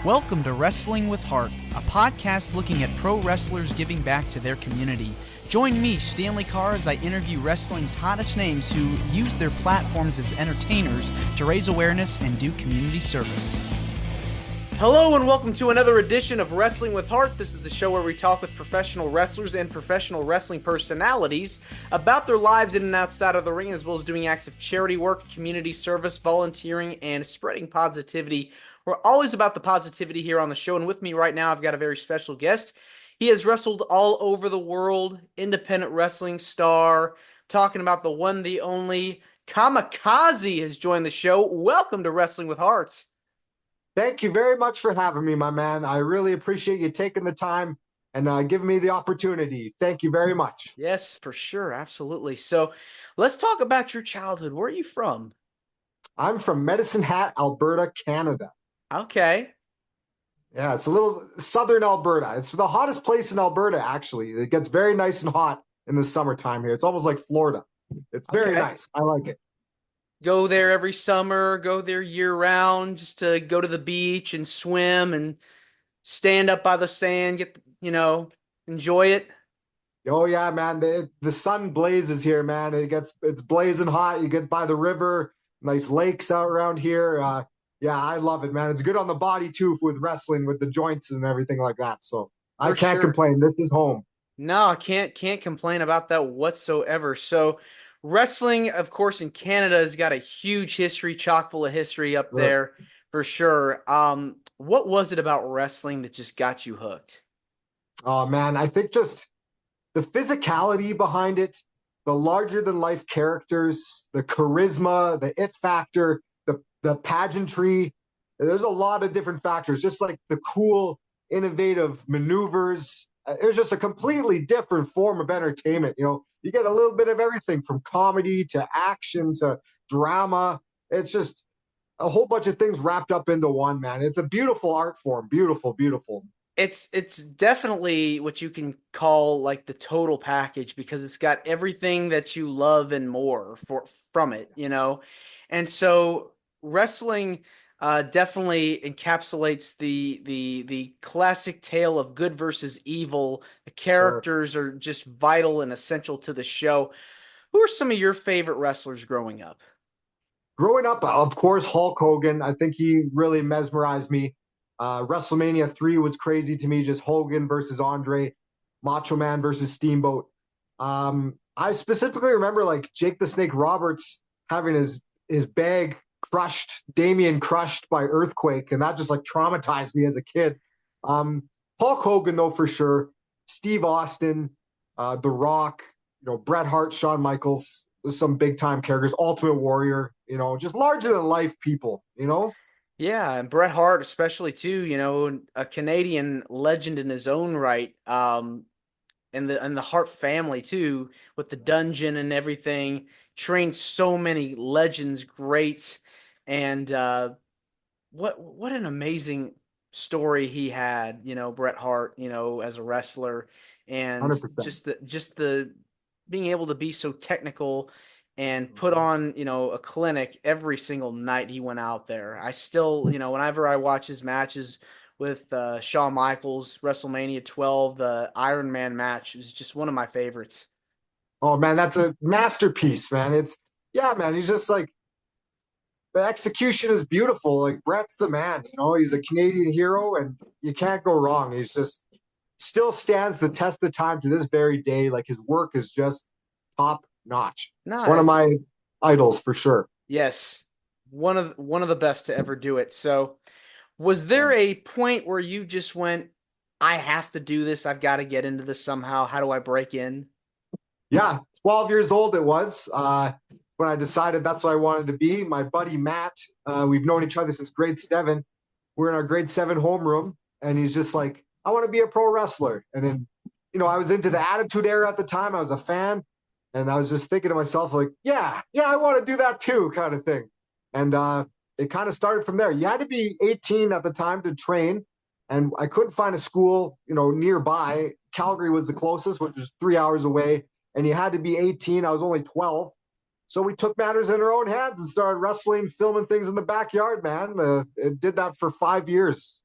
Welcome to Wrestling with Heart, a podcast looking at pro wrestlers giving back to their community. Join me, Stanley Carr, as I interview wrestling's hottest names who use their platforms as entertainers to raise awareness and do community service. Hello and welcome to another edition of Wrestling with Heart. This is the show where we talk with professional wrestlers and professional wrestling personalities about their lives in and outside of the ring, as well as doing acts of charity work, community service, volunteering, and spreading positivity. We're always about the positivity here on the show, and with me right now I've got a very special guest. He has wrestled all over the world, independent wrestling star, talking about the one, the only, Kamikaze has joined the show. Welcome to Wrestling with Heart. Thank you very much for having me, my man. I really appreciate you taking the time and giving me the opportunity. Thank you very much. Yes, for sure. Absolutely. So let's talk about your childhood. Where are you from? I'm from Medicine Hat, Alberta, Canada. Okay. Yeah, it's a little southern Alberta. It's the hottest place in Alberta, actually. It gets very nice and hot in the summertime here. It's almost like Florida. It's very nice. I like it. Go there every summer, go there year round, just to go to the beach and swim and stand up by the sand, enjoy it. Oh yeah, man. The sun blazes here, man. It's blazing hot. You get by the river, nice lakes out around here. Yeah, I love it, man. It's good on the body too with wrestling, with the joints and everything like that. So I can't complain. This is home. No, I can't complain about that whatsoever. So wrestling, of course, in Canada has got a huge history, chock full of history up there for sure. What was it about wrestling that just got you hooked? Oh man, I think just the physicality behind it, the larger than life characters, the charisma, the it factor, the pageantry. There's a lot of different factors, just like the cool, innovative maneuvers. It was just a completely different form of entertainment. You get a little bit of everything from comedy to action to drama. It's just a whole bunch of things wrapped up into one, man. It's a beautiful art form. Beautiful, beautiful. It's definitely what you can call like the total package, because it's got everything that you love and more from it, And so wrestling definitely encapsulates the classic tale of good versus evil. The characters are just vital and essential to the show. Who are some of your favorite wrestlers growing up? Growing up, of course, Hulk Hogan. I think he really mesmerized me. WrestleMania 3 was crazy to me, just Hogan versus Andre, Macho Man versus Steamboat. I specifically remember like Jake the Snake Roberts having his bag crushed, Damien crushed by earthquake, and that just like traumatized me as a kid. Hulk Hogan though, for sure. Steve Austin, The Rock, Bret Hart, Shawn Michaels, some big time characters, Ultimate Warrior, just larger than life people, Yeah, and Bret Hart especially too, a Canadian legend in his own right. And the Hart family too, with the dungeon and everything, trained so many legends, greats, and what an amazing story he had, Bret Hart, as a wrestler, and 100%. just the being able to be so technical and put on, a clinic every single night he went out there. I still, whenever I watch his matches with Shawn Michaels, WrestleMania 12, the Iron Man match is just one of my favorites. Oh man, that's a masterpiece, man. Man, he's just like, the execution is beautiful. Like Bret's the man, he's a Canadian hero and you can't go wrong. He's just still stands the test of time to this very day. Like his work is just top notch. One of my idols for sure. Yes. One of the best to ever do it. So was there a point where you just went, I have to do this, I've got to get into this somehow? How do I break in? Yeah, 12 years old it was when I decided that's what I wanted to be. My buddy Matt, we've known each other since grade 7. We're in our grade 7 homeroom, and he's just like, I want to be a pro wrestler. And then, I was into the Attitude Era at the time. I was a fan, and I was just thinking to myself, like, yeah, I want to do that too, kind of thing. And it kind of started from there. You had to be 18 at the time to train, and I couldn't find a school, nearby. Calgary was the closest, which was 3 hours away. And you had to be 18. I was only 12. So we took matters in our own hands and started wrestling, filming things in the backyard, man. It did that for 5 years.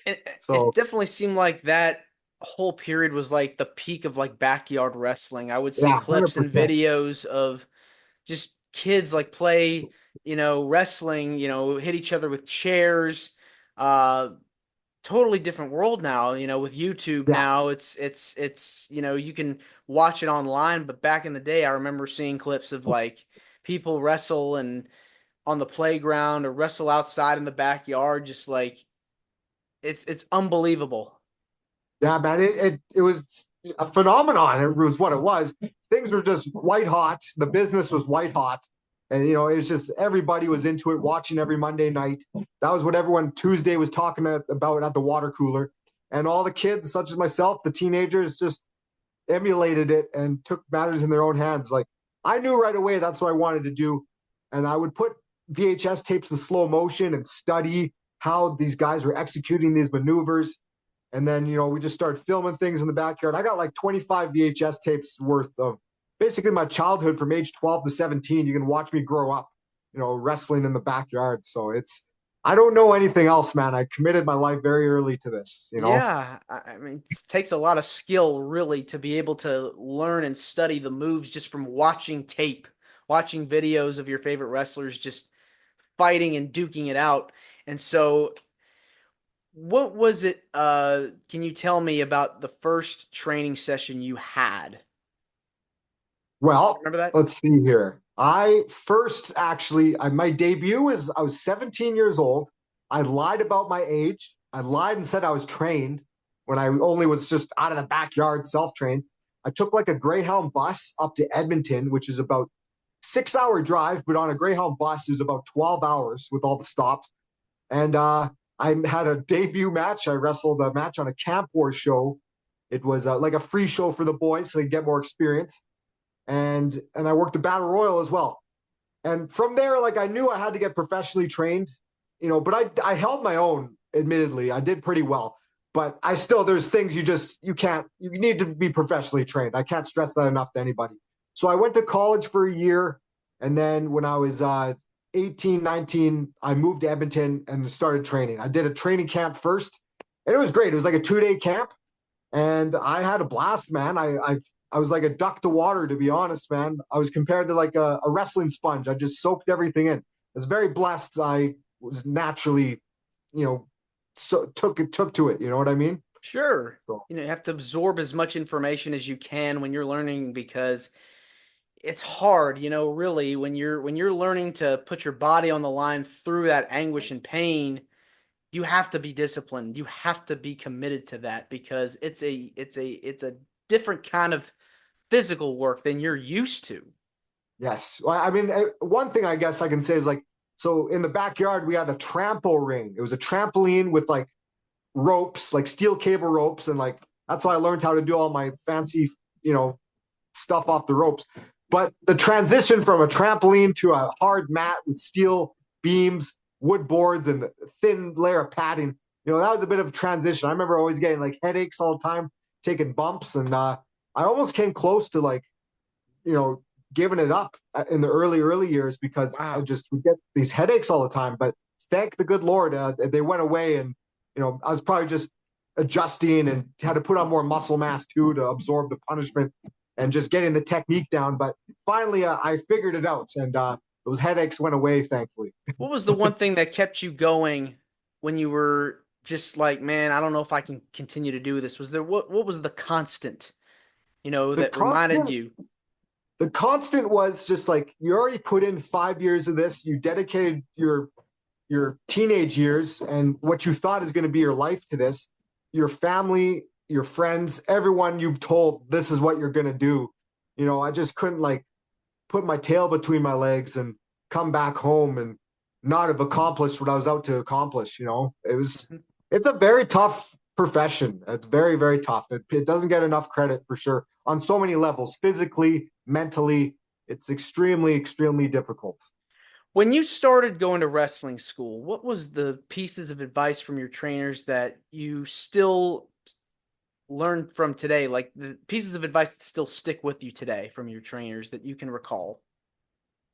It So definitely seemed like that whole period was like the peak of like backyard wrestling. I would see yeah, clips and 100%. videos of just kids like play, wrestling, hit each other with chairs. Uh, Totally different world now, with YouTube Yeah. now. It's, you can watch it online, but back in the day, I remember seeing clips of like people wrestle and on the playground or wrestle outside in the backyard, just like it's unbelievable. Yeah, man, it was a phenomenon. It was what it was. Things were just white hot. The business was white hot, and it was just everybody was into it, watching every Monday night. That was what everyone Tuesday was talking about at the water cooler, and all the kids, such as myself, the teenagers, just emulated it and took matters in their own hands. Like I knew right away that's what I wanted to do, and I would put VHS tapes in slow motion and study how these guys were executing these maneuvers. And then, we just started filming things in the backyard. I got like 25 VHS tapes worth of basically my childhood from age 12 to 17. You can watch me grow up, wrestling in the backyard. So I don't know anything else, man. I committed my life very early to this. Yeah, I mean, it takes a lot of skill really to be able to learn and study the moves just from watching tape, watching videos of your favorite wrestlers just fighting and duking it out. And so, what was it? Can you tell me about the first training session you had? Well, Remember that? let's see here. I first actually, my debut is I was 17 years old. I lied about my age. I lied and said I was trained when I only was just out of the backyard, self-trained. I took like a Greyhound bus up to Edmonton, which is about 6 hour drive, but on a Greyhound bus is about 12 hours with all the stops. And I had a debut match. I wrestled a match on a Camp War show. It was like a free show for the boys so they get more experience, and I worked a battle royal as well. And from there, like I knew I had to get professionally trained, but I held my own. Admittedly, I did pretty well, but I still there's things you need to be professionally trained. I can't stress that enough to anybody. So I went to college for a year, and then when I was 18, 19, I moved to Edmonton and started training. I did a training camp first, and it was great. It was like a 2 day camp, and I had a blast, man. I was like a duck to water, to be honest, man. I was compared to like a wrestling sponge. I just soaked everything in. I was very blessed. I was naturally, so took to it. You know what I mean? Sure. So, You have to absorb as much information as you can when you're learning because it's hard, really when you're learning to put your body on the line through that anguish and pain. You have to be disciplined. You have to be committed to that because it's a different kind of physical work than you're used to. yes. Well, I mean, one thing I guess I can say is like, so in the backyard we had a trampo ring. It was a trampoline with like ropes, like steel cable ropes, and like that's why I learned how to do all my fancy, you know, stuff off the ropes. But the transition from a trampoline to a hard mat with steel beams, wood boards, and a thin layer of padding, that was a bit of a transition. I remember always getting like headaches all the time, taking bumps, and I almost came close to like, you know, giving it up in the early years because I Wow. just would get these headaches all the time. But thank the good Lord, they went away, and I was probably just adjusting and had to put on more muscle mass too to absorb the punishment and just getting the technique down. But finally, I figured it out, and those headaches went away, thankfully. What was the one thing that kept you going when you were just like, man, I don't know if I can continue to do this? Was there what was the constant, The that reminded constant, you? the constant was just like you already put in 5 years of this. You dedicated your teenage years and what you thought is going to be your life to this, your family, your friends, everyone you've told this is what you're going to do. I just couldn't like put my tail between my legs and come back home and not have accomplished what I was out to accomplish. Mhm. It's a very tough profession. It's very, very tough. It doesn't get enough credit for sure on so many levels, physically, mentally. It's extremely, extremely difficult. When you started going to wrestling school, what was the pieces of advice from your trainers that you still learn from today, like the pieces of advice that still stick with you today from your trainers that you can recall?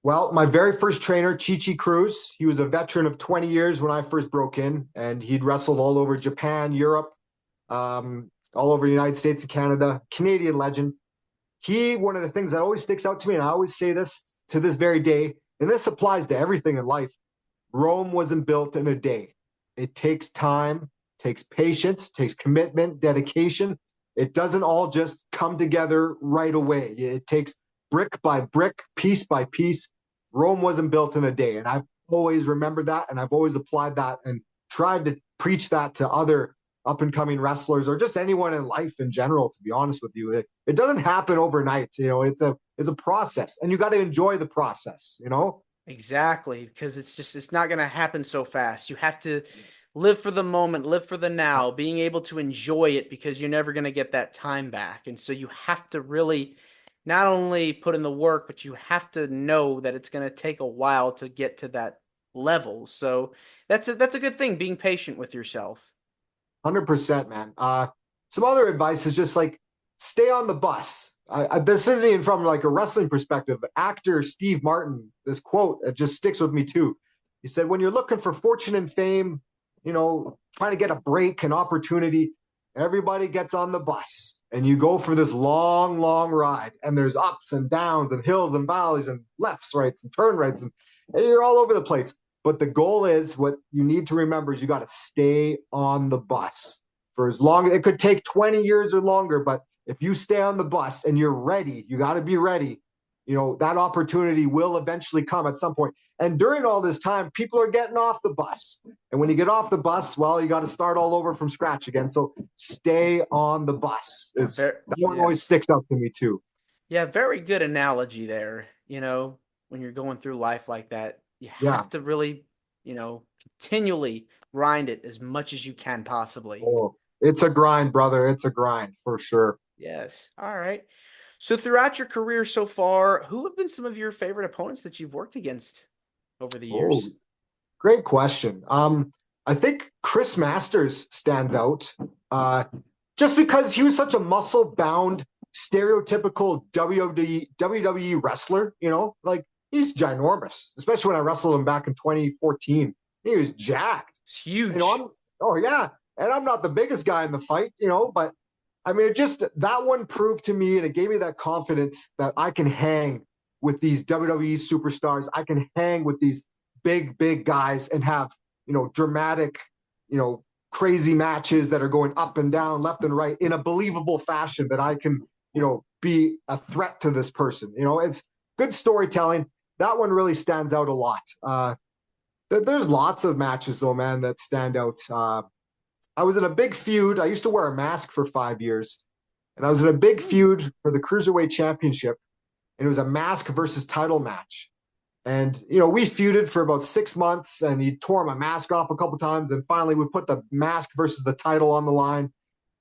Well, my very first trainer, Chi Cruz, he was a veteran of 20 years when I first broke in, and he'd wrestled all over Japan, Europe, all over the United States and Canada. Canadian legend. One of the things that always sticks out to me, and I always say this to this very day, and this applies to everything in life. Rome wasn't built in a day. It takes time, takes patience, takes commitment, dedication. It doesn't all just come together right away. It takes brick by brick, piece by piece. Rome wasn't built in a day. And I've always remembered that, and I've always applied that and tried to preach that to other up and coming wrestlers or just anyone in life in general, to be honest with you. It doesn't happen overnight. It's a process, and you got to enjoy the process. Exactly, because it's not going to happen so fast. You have to live for the moment, live for the now, being able to enjoy it because you're never going to get that time back. And so you have to really not only put in the work, but you have to know that it's going to take a while to get to that level. So that's a good thing, being patient with yourself. 100%, man. Some other advice is just like stay on the bus. This isn't even from like a wrestling perspective. Actor Steve Martin, this quote, it just sticks with me too. He said, when you're looking for fortune and fame, trying to get a break, an opportunity, everybody gets on the bus and you go for this long, long ride. And there's ups and downs and hills and valleys and lefts, rights and turn rights. And you're all over the place. But the goal is what you need to remember is you got to stay on the bus for as long. It could take 20 years or longer, but if you stay on the bus and you're ready, you got to be ready. That opportunity will eventually come at some point. And during all this time, people are getting off the bus. And when you get off the bus, well, you got to start all over from scratch again. So stay on the bus. That one always Yes. sticks out to me too. Yeah, very good analogy there. When you're going through life like that, you Yeah. have to really, continually grind it as much as you can possibly. Oh, it's a grind, brother. It's a grind for sure. Yes. All right. So throughout your career so far, who have been some of your favorite opponents that you've worked against over the Oh, years? great question. I think Chris Masters stands out, just because he was such a muscle-bound, stereotypical WWE wrestler. Like he's ginormous, especially when I wrestled him back in 2014. He was jacked. It's You know, huge. I'm oh yeah, and I'm not the biggest guy in the fight, but I mean, it just that one proved to me, and it gave me that confidence that I can hang with these WWE superstars. I can hang with these big guys and have dramatic, crazy matches that are going up and down, left and right in a believable fashion. That I can be a threat to this person. It's good storytelling. That one really stands out a lot. There's lots of matches though, man, that stand out. I was in a big feud. I used to wear a mask for 5 years, and I was in a big feud for the Cruiserweight Championship, and it was a mask versus title match. And we feuded for about 6 months, and he tore my mask off a couple times, and finally we put the mask versus the title on the line.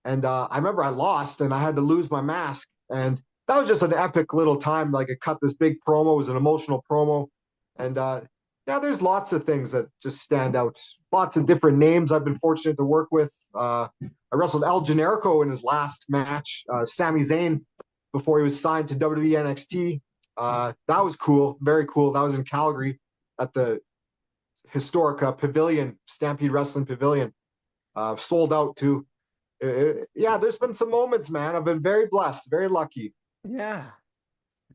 And I remember I lost, and I had to lose my mask, and that was just an epic little time. Like it cut this big promo, it was an emotional promo, and yeah, there's lots of things that just stand out. Lots of different names I've been fortunate to work with. I wrestled El Generico in his last match, Sami Zayn, before he was signed to WWE NXT. That was cool, very cool. That was in Calgary at the historic Pavilion, Stampede Wrestling Pavilion. Sold out too. Yeah, there's been some moments, man. I've been very blessed, very lucky. Yeah.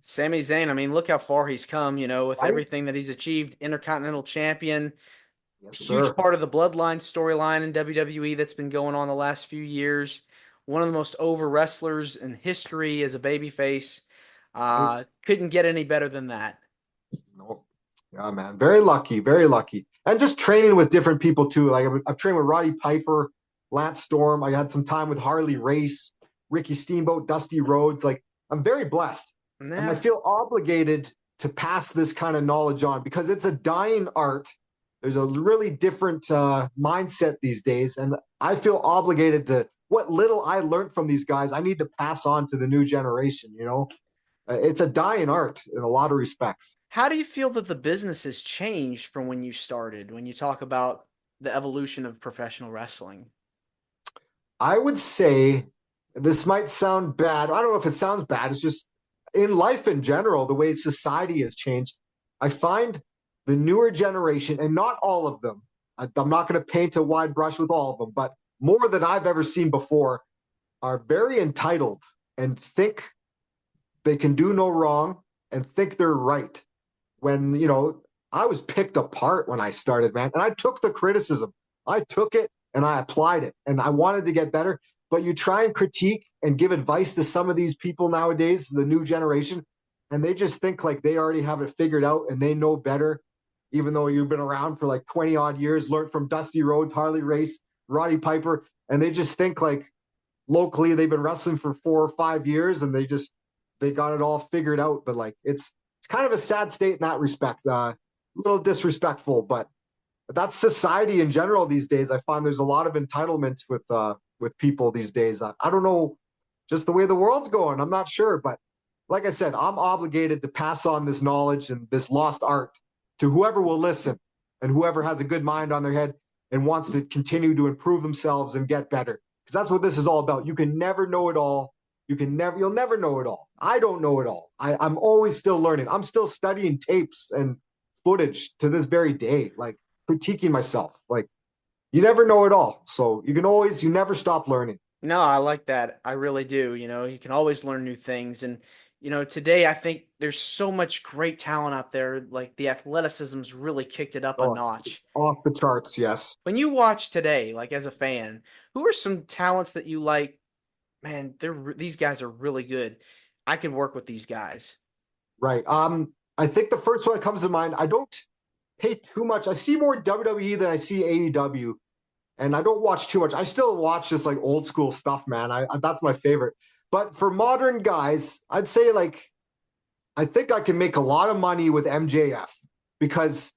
Sami Zayn, I mean, look how far he's come, with Right? everything that he's achieved. Intercontinental champion, Yes, huge sir. part of the bloodline storyline in WWE that's been going on the last few years. One of the most over wrestlers in history as a babyface. Right? Couldn't get any better than that. No. Yeah, man. Very lucky, very lucky. And just training with different people too. Like I've trained with Roddy Piper, Lance Storm. I had some time with Harley Race, Ricky Steamboat, Dusty Rhodes. Like I'm very blessed. And I Nah, feel obligated to pass this kind of knowledge on because it's a dying art. There's a really different mindset these days. And I feel obligated to what little I learned from these guys, I need to pass on to the new generation. It's a dying art in a lot of respects. how do you feel that the business has changed from when you started, when you talk about the evolution of professional wrestling? I would say this might sound bad. I don't know if it sounds bad. It's just in life in general, the way society has changed. I find the newer generation, and not all of them, I'm not going to paint a wide brush with all of them, but more than I've ever seen before, are very entitled and think they can do no wrong and think they're right. When, I was picked apart when I started, man. And I took the criticism. I took it and I applied it and I wanted to get better. But you try and critique and give advice to some of these people nowadays, the new generation, and they just think like they already have it figured out and they know better, even though you've been around for like 20 odd years, learned from Dusty Rhodes, Harley Race, Roddy Piper, and they just think like locally they've been wrestling for 4 or 5 years and they got it all figured out. But like it's kind of a sad state in that respect. A little disrespectful, but that's society in general these days. I find there's a lot of entitlements with people these days. I don't know, just the way the world's going. I'm not sure, but like I said, I'm obligated to pass on this knowledge and this lost art to whoever will listen and whoever has a good mind on their head and wants to continue to improve themselves and get better. Because that's what this is all about. You can never know it all. You'll never know it all. I don't know it all. I'm always still learning. I'm still studying tapes and footage to this very day, like critiquing myself. Like you never know it all. So you never stop learning. No, I like that. I really do. You can always learn new things. And, today I think there's so much great talent out there. Like the athleticism's really kicked it up a Oh, notch. off the charts, yes. When you watch today, like as a fan, who are some talents that you like? Man, these guys are really good. I could work with these guys. Right. I think the first one that comes to mind, I don't pay too much. I see more WWE than I see AEW, and I don't watch too much. I still watch just like old school stuff, man. That's my favorite. But for modern guys, I'd say like I think I can make a lot of money with MJF because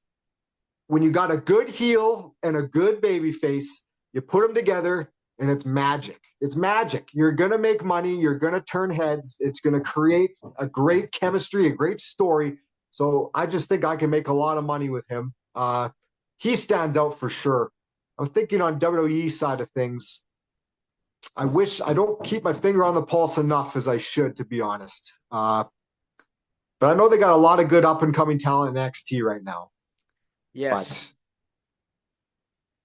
when you got a good heel and a good baby face, you put them together and it's magic. It's magic. You're going to make money. You're going to turn heads. It's going to create a great chemistry, a great story. So I just think I can make a lot of money with him. He stands out for sure. I'm thinking on WWE side of things. I wish I don't keep my finger on the pulse enough as I should, to be honest. But I know they got a lot of good up and coming talent in NXT right now. Yes.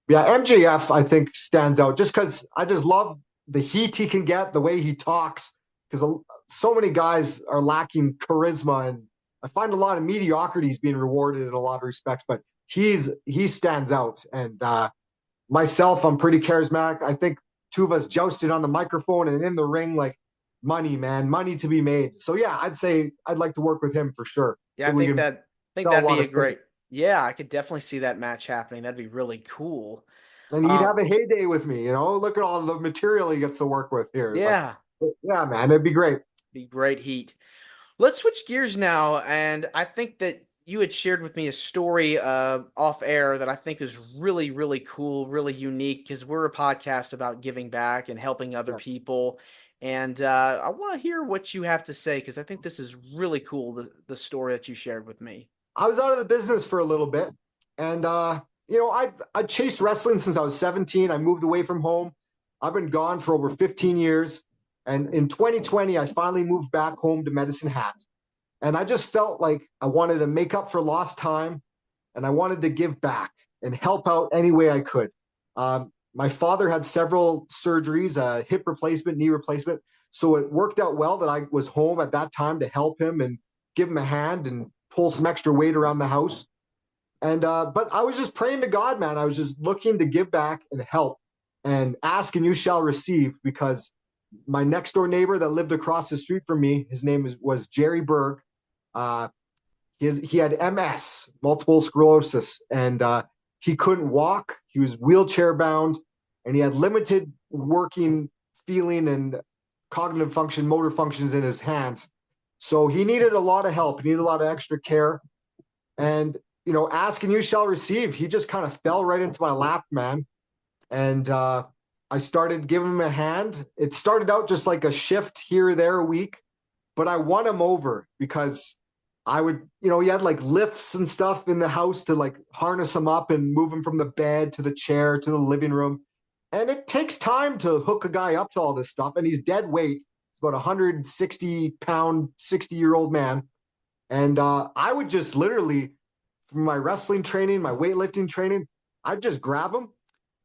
But yeah, MJF I think stands out just because I just love the heat he can get, the way he talks. Because so many guys are lacking charisma, and I find a lot of mediocrity is being rewarded in a lot of respects. But he stands out, and myself, I'm pretty charismatic. I think two of us jousted on the microphone and in the ring, like money, man, money to be made. So yeah, I'd say I'd like to work with him for sure. Yeah, I we think can that think sell a that'd lot be a of great. tickets. Yeah, I could definitely see that match happening. That'd be really cool. And he'd Um, have a heyday with me, Look at all the material he gets to work with here. Like, yeah, yeah, man, it'd be great. be great heat. Let's switch gears now, and I think that you had shared with me a story off air that I think is really, really cool, really unique because we're a podcast about giving back and helping other Yeah. people. And I want to hear what you have to say because I think this is really cool, the story that you shared with me. I was out of the business for a little bit, and I chased wrestling since I was 17. I moved away from home. I've been gone for over 15 years, and in 2020, I finally moved back home to Medicine Hat, and I just felt like I wanted to make up for lost time, and I wanted to give back and help out any way I could. My father had several surgeries, hip replacement, knee replacement, so it worked out well that I was home at that time to help him and give him a hand and pull some extra weight around the house. And but I was just praying to God, man. I was just looking to give back and help and ask and you shall receive because my next door neighbor that lived across the street from me, his name was Jerry Berg. Uh, he had MS, multiple sclerosis, and he couldn't walk. He was wheelchair bound, and he had limited working, feeling, and cognitive function, motor functions in his hands. So he needed a lot of help. He needed a lot of extra care. And ask and you shall receive. He just kind of fell right into my lap, man. And I started giving him a hand. It started out just like a shift here or there a week, but I won him over because I would, he had like lifts and stuff in the house to like harness him up and move him from the bed to the chair to the living room. And it takes time to hook a guy up to all this stuff. And he's dead weight, about 160-pound, 60-year-old man. And I would just literally from my wrestling training, my weightlifting training, I'd just grab him,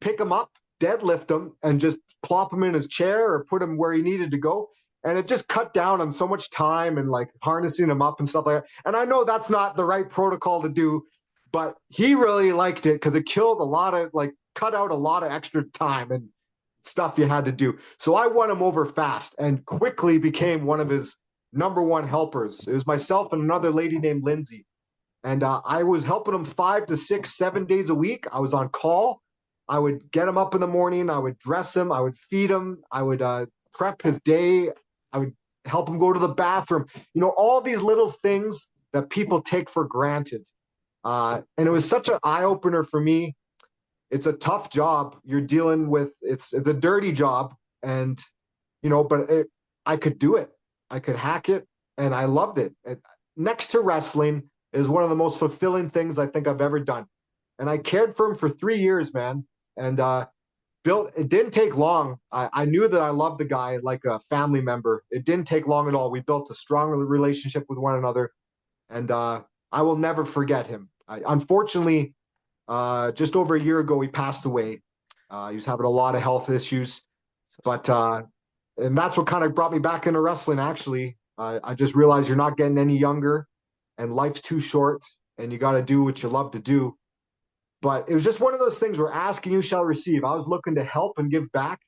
pick him up, deadlift him, and just plop him in his chair or put him where he needed to go. And it just cut down on so much time and like harnessing him up and stuff like that. And I know that's not the right protocol to do, but he really liked it because it killed a lot of like cut out a lot of extra time and stuff you had to do. So I won him over fast and quickly became one of his number one helpers. It was myself and another lady named Lindsay. And I was helping him 5 to 6, 7 days a week. I was on call. I would get him up in the morning. I would dress him. I would feed him. I would prep his day. I would help him go to the bathroom. You know, all these little things that people take for granted. And it was such an eye opener for me. It's a tough job. You're dealing with it's a dirty job, and you know, but I could do it. I could hack it, and I loved it. Next to wrestling is one of the most fulfilling things I think I've ever done. And I cared for him for 3 years, man. And built. It didn't take long. I knew that I loved the guy like a family member. It didn't take long at all. We built a strong relationship with one another, and I will never forget him. Unfortunately, just over a year ago, he passed away. He was having a lot of health issues, but and that's what kind of brought me back into wrestling. Actually, I just realized you're not getting any younger, and life's too short, and you got to do what you love to do. But it was just one of those things where asking you shall receive. I was looking to help and give back,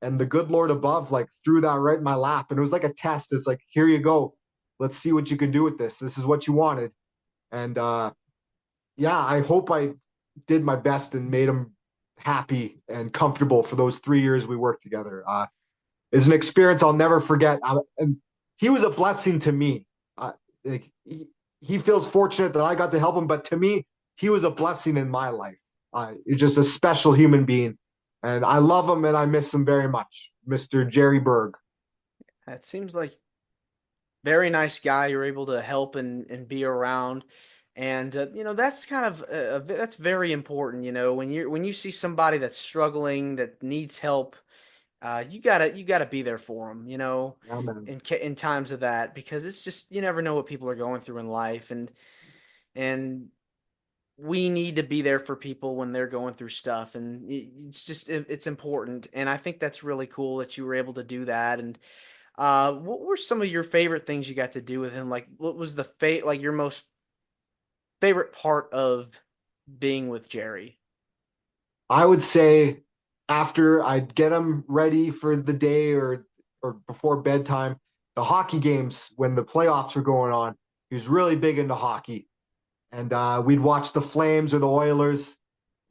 and the good Lord above like threw that right in my lap, and it was like a test. It's like, here you go, let's see what you can do with this. This is what you wanted, and yeah, I hope I did my best and made him happy and comfortable for those 3 years we worked together. It's an experience I'll never forget. And he was a blessing to me. Like he feels fortunate that I got to help him, but to me, he was a blessing in my life. He's just a special human being, and I love him and I miss him very much, Mr. Jerry Berg. That seems like very nice guy. You're able to help and be around, and you know that's kind of that's very important. You know, when you see somebody that's struggling that needs help, you gotta be there for them. You know, Yeah, man. in times of that, because it's just you never know what people are going through in life, and we need to be there for people when they're going through stuff, and it's just it's important. And I think that's really cool that you were able to do that. And what were some of your favorite things you got to do with him? Like, what was like your most favorite part of being with Jerry? I would say after I'd get him ready for the day or before bedtime, the hockey games when the playoffs were going on, he was really big into hockey. And we'd watch the Flames or the Oilers.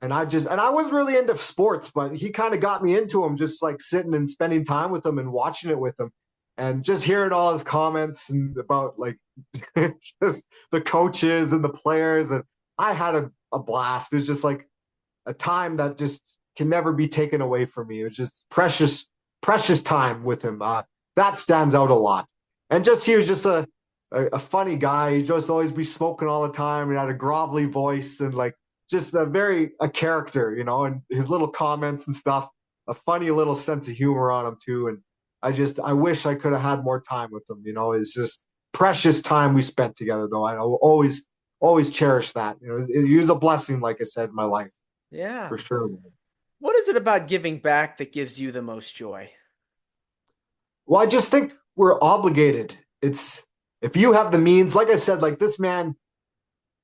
And I wasn't really into sports, but he kind of got me into them, just like sitting and spending time with him and watching it with him. And just hearing all his comments and about like just the coaches and the players. And I had a blast. It was just like a time that just can never be taken away from me. It was just precious, precious time with him. That stands out a lot. And just he was just a funny guy. He'd just always be smoking all the time. He had a grovelly voice and like just a character, you know, and his little comments and stuff, a funny little sense of humor on him too. And I wish I could have had more time with him. You know, it's just precious time we spent together though. I will always cherish that. You know, it was a blessing, like I said, in my life Yeah. for sure. What is it about giving back that gives you the most joy? Well, I just think we're obligated. It's if you have the means, like I said, like this man,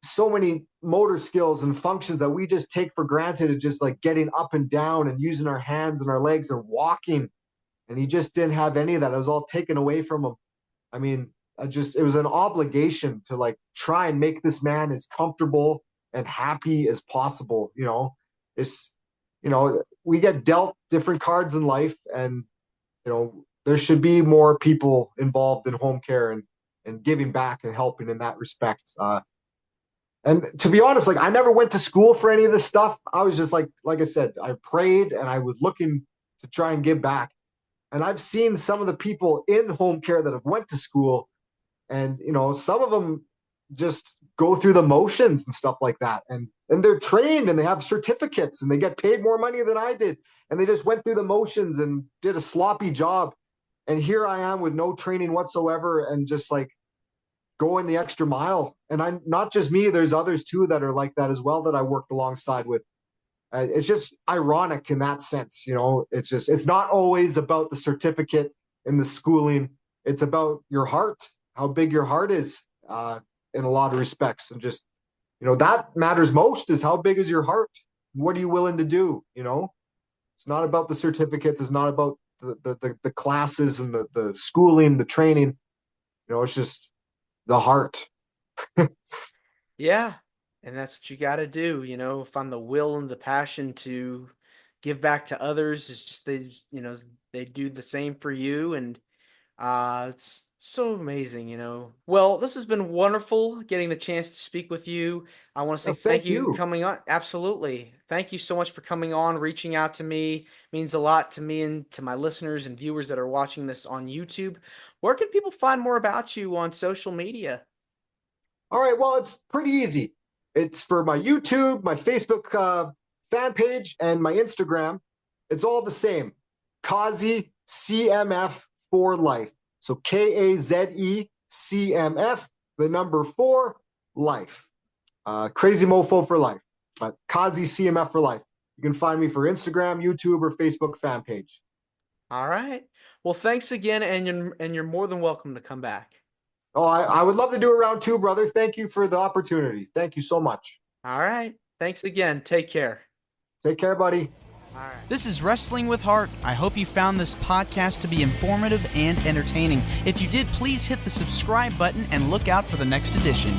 so many motor skills and functions that we just take for granted of just like getting up and down and using our hands and our legs and walking. And he just didn't have any of that. It was all taken away from him. I mean, it was an obligation to like try and make this man as comfortable and happy as possible. You know, it's, you know, we get dealt different cards in life, and, you know, there should be more people involved in home care and giving back and helping in that respect. And to be honest, like I never went to school for any of this stuff. I was just like I said, I prayed and I was looking to try and give back. And I've seen some of the people in home care that have went to school, and you know, some of them just go through the motions and stuff like that. And they're trained and they have certificates and they get paid more money than I did. And they just went through the motions and did a sloppy job. And here I am with no training whatsoever and just like going the extra mile. And I, not just me, there's others too that are like that as well that I worked alongside with. It's just ironic in that sense, you know. It's not always about the certificate and the schooling. It's about your heart, how big your heart is, in a lot of respects, and just, you know, that matters most is how big is your heart. What are you willing to do? You know, it's not about the certificates. It's not about the classes and the schooling, the training. You know, it's just the heart. Yeah, and that's what you got to do, find the will and the passion to give back to others. It's just they do the same for you, and it's so amazing. Well, this has been wonderful getting the chance to speak with you. I want to say thank Thank you you. coming on. Absolutely. Thank you so much for coming on, reaching out to me. Means a lot to me and to my listeners and viewers that are watching this on YouTube. Where can people find more about you on social media? All right. Well, it's pretty easy. It's for my YouTube, my Facebook fan page, and my Instagram. It's all the same. Kaze CMF for life. So KAZE CMF, the number 4, life. Crazy mofo for life. But Kaze CMF for life. You can find me for Instagram, YouTube, or Facebook fan page. All right. Well, thanks again, and you're more than welcome to come back. Oh, I would love to do a round 2, brother. Thank you for the opportunity. Thank you so much. All right. Thanks again. Take care. Take care, buddy. All right. This is Wrestling with Heart. I hope you found this podcast to be informative and entertaining. If you did, please hit the subscribe button and look out for the next edition.